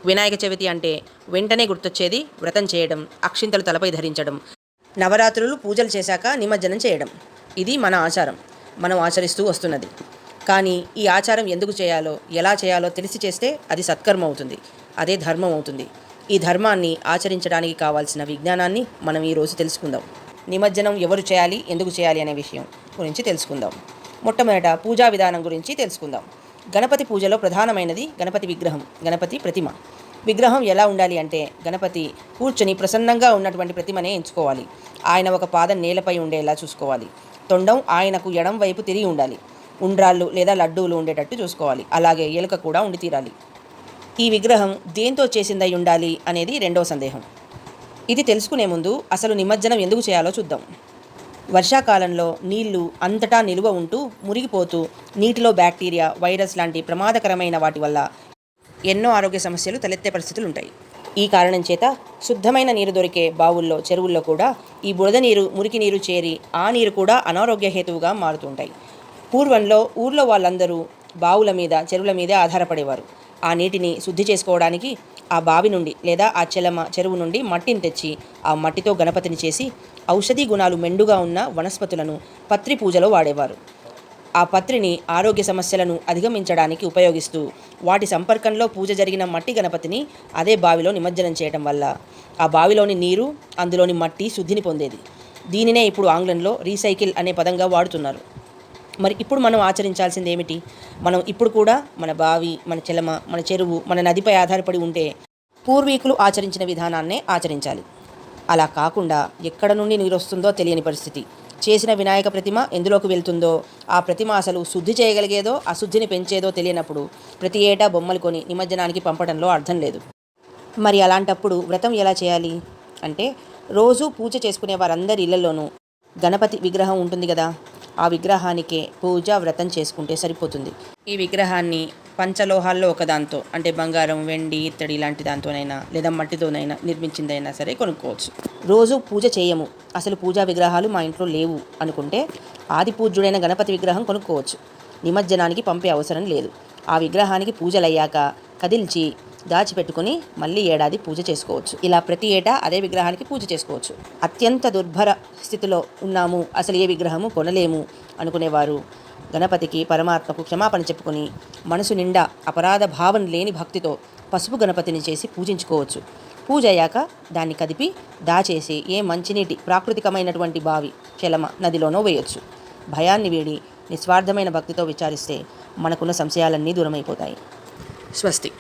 వినాయక చవితి అంటే వెంటనే గుర్తొచ్చేది వ్రతం చేయడం, అక్షింతలు తలపై ధరించడం, నవరాత్రులు పూజలు చేశాక నిమజ్జనం చేయడం. ఇది మన ఆచారం, మనం ఆచరిస్తూ వస్తున్నది. కానీ ఈ ఆచారం ఎందుకు చేయాలో, ఎలా చేయాలో తెలిసి చేస్తే అది సత్కర్మ అవుతుంది, అదే ధర్మం అవుతుంది. ఈ ధర్మాన్ని ఆచరించడానికి కావాల్సిన విజ్ఞానాన్ని మనం ఈరోజు తెలుసుకుందాం. నిమజ్జనం ఎవరు చేయాలి, ఎందుకు చేయాలి అనే విషయం గురించి తెలుసుకుందాం. మొట్టమొదట పూజా విధానం గురించి తెలుసుకుందాం. గణపతి పూజలో ప్రధానమైనది గణపతి విగ్రహం, గణపతి ప్రతిమ. విగ్రహం ఎలా ఉండాలి అంటే గణపతి కూర్చొని ప్రసన్నంగా ఉన్నటువంటి ప్రతిమనే ఎంచుకోవాలి. ఆయన ఒక పాదం నేలపై ఉండేలా చూసుకోవాలి. తొండం ఆయనకు ఎడం వైపు తిరిగి ఉండాలి. ఉండ్రాళ్ళు లేదా లడ్డూలు ఉండేటట్టు చూసుకోవాలి. అలాగే ఎలుక కూడా ఉండి తీరాలి. ఈ విగ్రహం దేంతో చేసిందై ఉండాలి అనేది రెండవ సందేహం. ఇది తెలుసుకునే ముందు అసలు నిమజ్జనం ఎందుకు చేయాలో చూద్దాం. వర్షాకాలంలో నీళ్లు అంతటా నిలువ ఉంటూ మురిగిపోతూ నీటిలో బ్యాక్టీరియా, వైరస్ లాంటి ప్రమాదకరమైన వాటి వల్ల ఎన్నో ఆరోగ్య సమస్యలు తలెత్తే పరిస్థితులు ఉంటాయి. ఈ కారణం చేత శుద్ధమైన నీరు దొరికే బావుల్లో, చెరువుల్లో కూడా ఈ బురద నీరు, మురికి నీరు చేరి ఆ నీరు కూడా అనారోగ్య హేతువుగా మారుతుంటాయి. పూర్వంలో ఊర్లో వాళ్ళందరూ బావుల మీద, చెరువుల మీదే ఆధారపడేవారు. ఆ నీటిని శుద్ధి చేసుకోవడానికి ఆ బావి నుండి లేదా ఆ చెరువు నుండి మట్టిని తెచ్చి ఆ మట్టితో గణపతిని చేసి ఔషధీ గుణాలు మెండుగా ఉన్న వనస్పతులను పత్రి పూజలో వాడేవారు. ఆ పత్రిని ఆరోగ్య సమస్యలను అధిగమించడానికి ఉపయోగిస్తూ వాటి సంపర్కంలో పూజ జరిగిన మట్టి గణపతిని అదే బావిలో నిమజ్జనం చేయడం వల్ల ఆ బావిలోని నీరు, అందులోని మట్టి శుద్ధిని పొందేది. దీనినే ఇప్పుడు ఆంగ్లంలో రీసైకిల్ అనే పదంగా వాడుతున్నారు. మరి ఇప్పుడు మనం ఆచరించాల్సింది ఏమిటి? మనం ఇప్పుడు కూడా మన బావి, మన మన చెరువు, మన నదిపై ఆధారపడి ఉంటే పూర్వీకులు ఆచరించిన విధానాన్నే ఆచరించాలి. అలా కాకుండా ఎక్కడ నుండి నీరు వస్తుందో తెలియని పరిస్థితి, చేసిన వినాయక ప్రతిమ ఎందులోకి వెళ్తుందో, ఆ ప్రతిమ అసలు శుద్ధి చేయగలిగేదో అశుద్ధిని పెంచేదో తెలియనప్పుడు ప్రతి ఏటా బొమ్మలు కొని నిమజ్జనానికి పంపడంలో అర్థం లేదు. మరి అలాంటప్పుడు వ్రతం ఎలా చేయాలి అంటే, రోజు పూజ చేసుకునే వారందరి ఇళ్లలోనూ గణపతి విగ్రహం ఉంటుంది కదా, ఆ విగ్రహానికే పూజ, వ్రతం చేసుకుంటే సరిపోతుంది. ఈ విగ్రహాన్ని పంచలోహాల్లో ఒకదాంతో అంటే బంగారం, వెండి, ఇత్తడి లాంటి దాంతోనైనా లేదా మట్టితోనైనా నిర్మించిందైనా సరే కొనుక్కోవచ్చు. రోజు పూజ చేయము, అసలు పూజా విగ్రహాలు మా ఇంట్లో లేవు అనుకుంటే ఆది పూజ్యుడైన గణపతి విగ్రహం కొనుక్కోవచ్చు. నిమజ్జనానికి పంపే అవసరం లేదు. ఆ విగ్రహానికి పూజలయ్యాక కదిల్చి దాచిపెట్టుకుని మళ్ళీ ఏడాది పూజ చేసుకోవచ్చు. ఇలా ప్రతి ఏటా అదే విగ్రహానికి పూజ చేసుకోవచ్చు. అత్యంత దుర్భర స్థితిలో ఉన్నాము, అసలు ఏ విగ్రహము కొనలేము అనుకునేవారు గణపతికి, పరమాత్మకు క్షమాపణ చెప్పుకొని మనసు నిండా అపరాధ భావం లేని భక్తితో పసుపు గణపతిని చేసి పూజించుకోవచ్చు. పూజ అయ్యాక దాన్ని కదిపి దాచేసి ఏ మంచినీటి ప్రాకృతికమైనటువంటి బావి, నదిలోనో వేయొచ్చు. భయాన్ని వీడి నిస్వార్థమైన భక్తితో విచారిస్తే మనకున్న సంశయాలన్నీ దూరమైపోతాయి. స్వస్తి.